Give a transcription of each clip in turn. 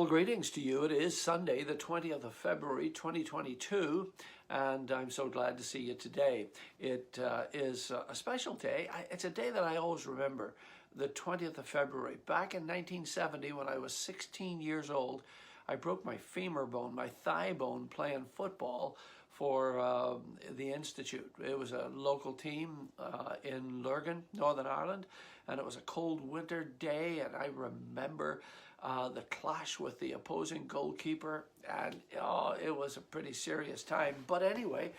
Well, greetings to you. It is Sunday, the 20th of February, 2022, and I'm so glad to see you today. It is a special day. It's a day that I always remember, the 20th of February. Back in 1970, when I was 16 years old, I broke my femur bone, my thigh bone, playing football for the Institute. It was a local team in Lurgan, Northern Ireland, and it was a cold winter day, and I remember the clash with the opposing goalkeeper, and it was a pretty serious time. But anyway,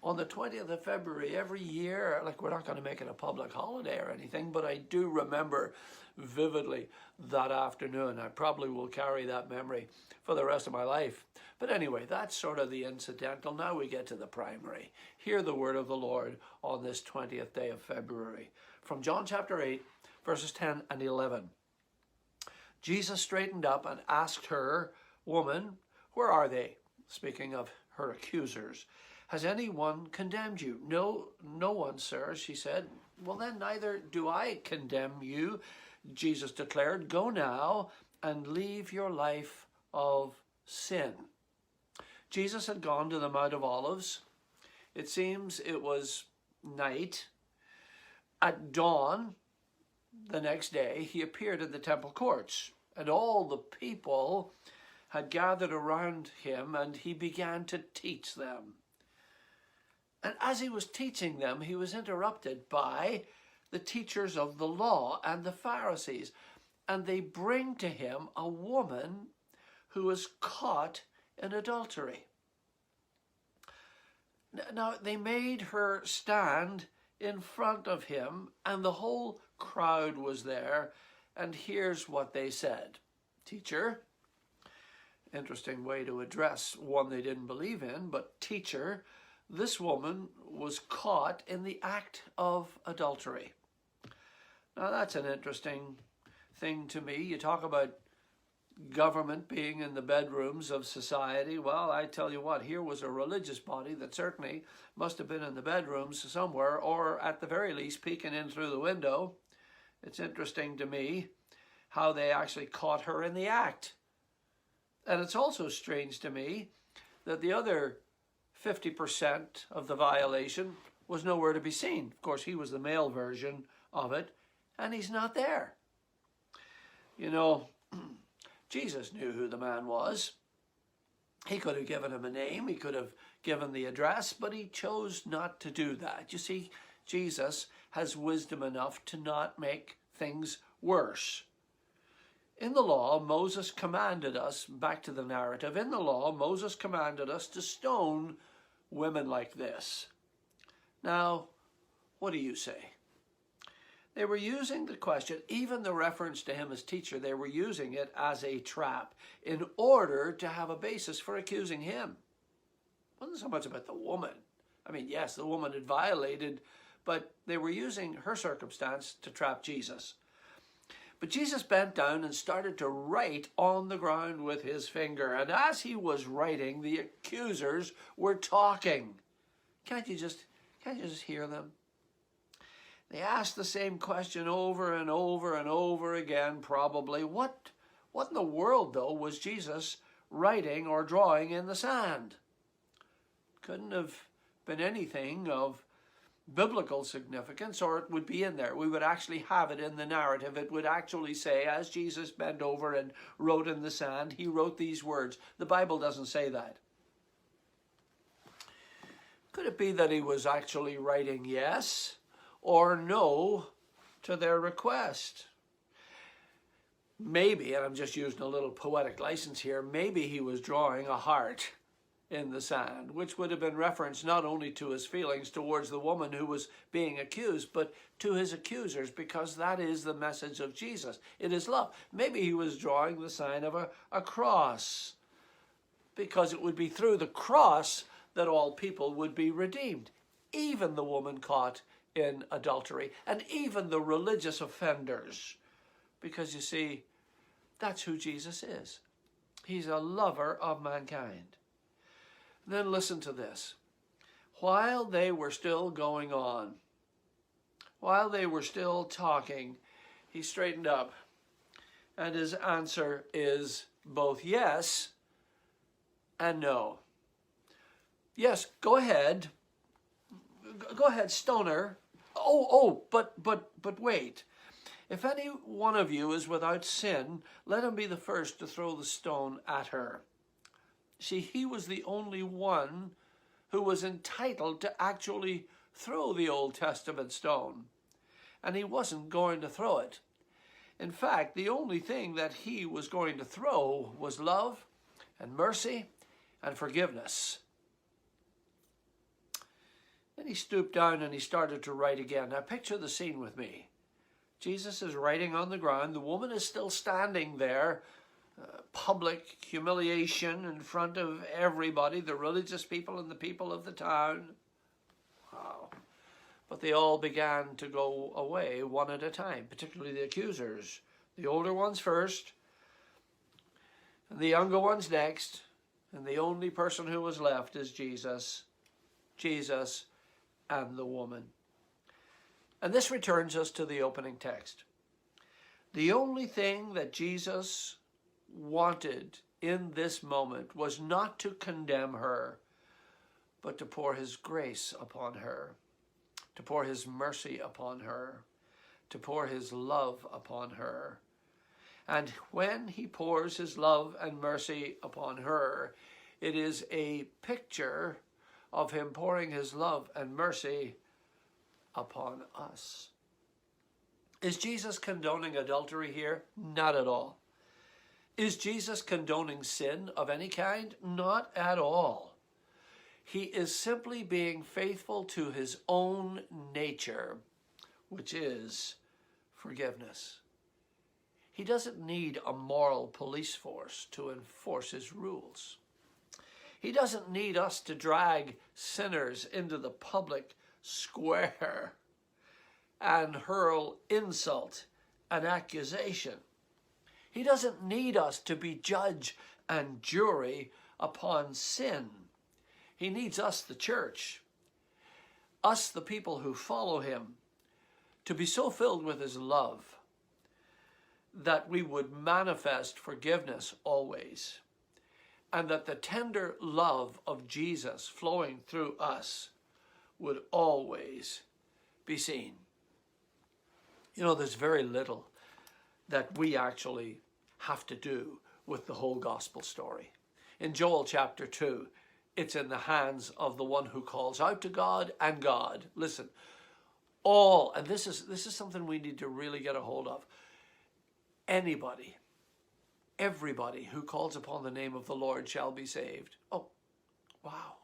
on the 20th of February every year, like, we're not going to make it a public holiday or anything, but I do remember vividly that afternoon. I probably will carry that memory for the rest of my life. But anyway, that's sort of the incidental. Now we get to the primary. Hear the word of the Lord on this 20th day of February. From John chapter 8, verses 10 and 11. Jesus straightened up and asked her, "Woman, where are they?" Speaking of her accusers. "Has anyone condemned you?" No one, sir," she said. "Well, then neither do I condemn you," Jesus declared. "Go now and leave your life of sin." Jesus had gone to the Mount of Olives. It seems it was night. At dawn the next day, he appeared in the temple courts, and all the people had gathered around him, and he began to teach them. And as he was teaching them, he was interrupted by the teachers of the law and the Pharisees, and they bring to him a woman who was caught in adultery. Now, they made her stand in front of him, and the whole crowd was there, and here's what they said. "Teacher," interesting way to address one they didn't believe in, but "Teacher, this woman was caught in the act of adultery." Now, that's an interesting thing to me. You talk about government being in the bedrooms of society. Well, I tell you what, here was a religious body that certainly must have been in the bedrooms somewhere, or at the very least peeking in through the window. It's interesting to me how they actually caught her in the act. And it's also strange to me that the other 50% of the violation was nowhere to be seen. Of course, he was the male version of it, and he's not there. You know, Jesus knew who the man was. He could have given him a name, he could have given the address, but he chose not to do that. You see, Jesus has wisdom enough to not make things worse. In the law, Moses commanded us, back to the narrative, in the law, Moses commanded us to stone women like this. Now, what do you say? They were using the question, even the reference to him as teacher, they were using it as a trap in order to have a basis for accusing him. It wasn't so much about the woman. I mean, yes, the woman had violated, but they were using her circumstance to trap Jesus. But Jesus bent down and started to write on the ground with his finger. And as he was writing, the accusers were talking. Can't you just hear them? They asked the same question over and over and over again, probably. What in the world, though, was Jesus writing or drawing in the sand? Couldn't have been anything of biblical significance, or it would be in there. We would actually have it in the narrative. It would actually say, as Jesus bent over and wrote in the sand, he wrote these words. The Bible doesn't say that. Could it be that he was actually writing yes or no to their request? Maybe, and I'm just using a little poetic license here, maybe he was drawing a heart in the sand, which would have been reference not only to his feelings towards the woman who was being accused, but to his accusers, because that is the message of Jesus. It is love. Maybe he was drawing the sign of a cross, because it would be through the cross that all people would be redeemed, even the woman caught in adultery, and even the religious offenders. Because you see, that's who Jesus is. He's a lover of mankind. Then listen to this. While they were still going on, while they were still talking, he straightened up, and his answer is both yes and no. Yes, go ahead. Go ahead, stone her. But wait. If any one of you is without sin, let him be the first to throw the stone at her. See, he was the only one who was entitled to actually throw the Old Testament stone, and he wasn't going to throw it. In fact, the only thing that he was going to throw was love and mercy and forgiveness. Then he stooped down and he started to write again. Now picture the scene with me. Jesus is writing on the ground. The woman is still standing there, public humiliation in front of everybody, the religious people and the people of the town. Wow. But they all began to go away one at a time, particularly the accusers. The older ones first, and the younger ones next, and the only person who was left is Jesus. Jesus and the woman. And this returns us to the opening text. The only thing that Jesus wanted in this moment was not to condemn her, but to pour his grace upon her, to pour his mercy upon her, to pour his love upon her. And when he pours his love and mercy upon her, it is a picture of him pouring his love and mercy upon us. Is Jesus condoning adultery here? Not at all. Is Jesus condoning sin of any kind? Not at all. He is simply being faithful to his own nature, which is forgiveness. He doesn't need a moral police force to enforce his rules. He doesn't need us to drag sinners into the public square and hurl insult and accusation. He doesn't need us to be judge and jury upon sin. He needs us, the church, us, the people who follow him, to be so filled with his love that we would manifest forgiveness always, and that the tender love of Jesus flowing through us would always be seen. You know, there's very little that we actually have to do with the whole gospel story. In Joel chapter 2, it's in the hands of the one who calls out to God and God. Listen, and this is something we need to really get a hold of. Anybody, everybody who calls upon the name of the Lord shall be saved. Oh, wow.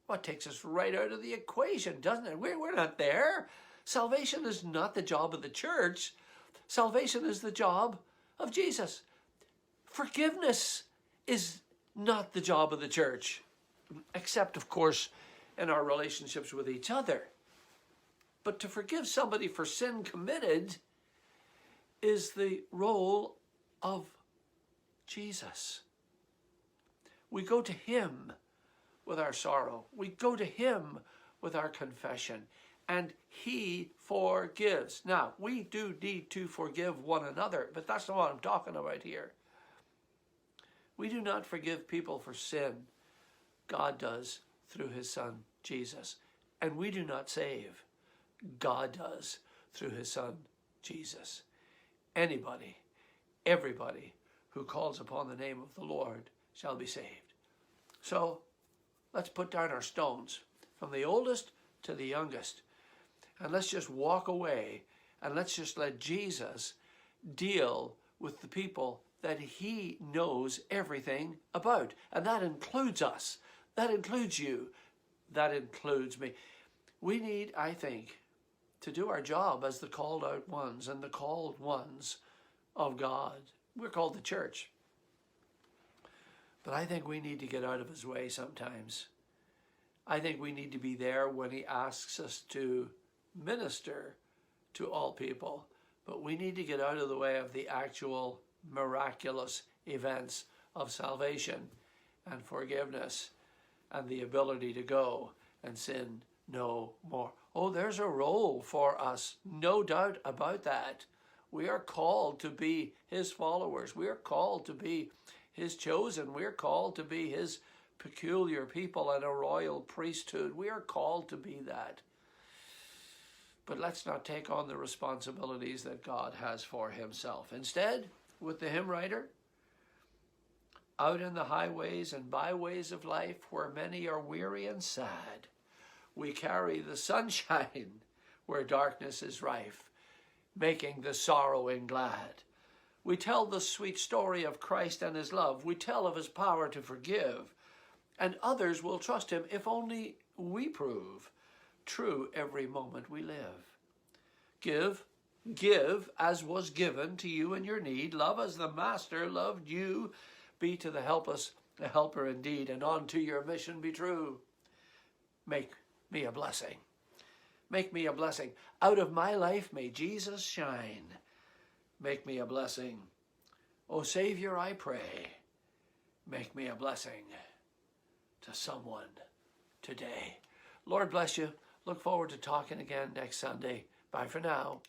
Well, it takes us right out of the equation, doesn't it? We're not there. Salvation is not the job of the church. Salvation is the job of Jesus. Forgiveness is not the job of the church, except, of course, in our relationships with each other. But to forgive somebody for sin committed is the role of Jesus. We go to him with our sorrow. We go to him with our confession, and he forgives. Now, we do need to forgive one another, but that's not what I'm talking about here. We do not forgive people for sin. God does through his son, Jesus. And we do not save. God does through his son, Jesus. Anybody, everybody who calls upon the name of the Lord shall be saved. So let's put down our stones from the oldest to the youngest. And let's just walk away and let's just let Jesus deal with the people that he knows everything about. And that includes us. That includes you. That includes me. We need, I think, to do our job as the called out ones and the called ones of God. We're called the church. But I think we need to get out of his way sometimes. I think we need to be there when he asks us to minister to all people. But we need to get out of the way of the actual miraculous events of salvation and forgiveness and the ability to go and sin no more. Oh, there's a role for us, no doubt about that. We are called to be his followers. We are called to be his chosen. We are called to be his peculiar people and a royal priesthood. We are called to be that. But let's not take on the responsibilities that God has for himself. Instead, with the hymn writer, out in the highways and byways of life where many are weary and sad, we carry the sunshine where darkness is rife, making the sorrowing glad. We tell the sweet story of Christ and his love. We tell of his power to forgive, and others will trust him if only we prove true every moment we live. Give as was given to you in your need. Love as the Master loved you. Be to the helpless a helper indeed, and unto your mission be true. Make me a blessing. Make me a blessing. Out of my life may Jesus shine. Make me a blessing. O Savior, I pray, make me a blessing to someone today. Lord bless you. Look forward to talking again next Sunday. Bye for now.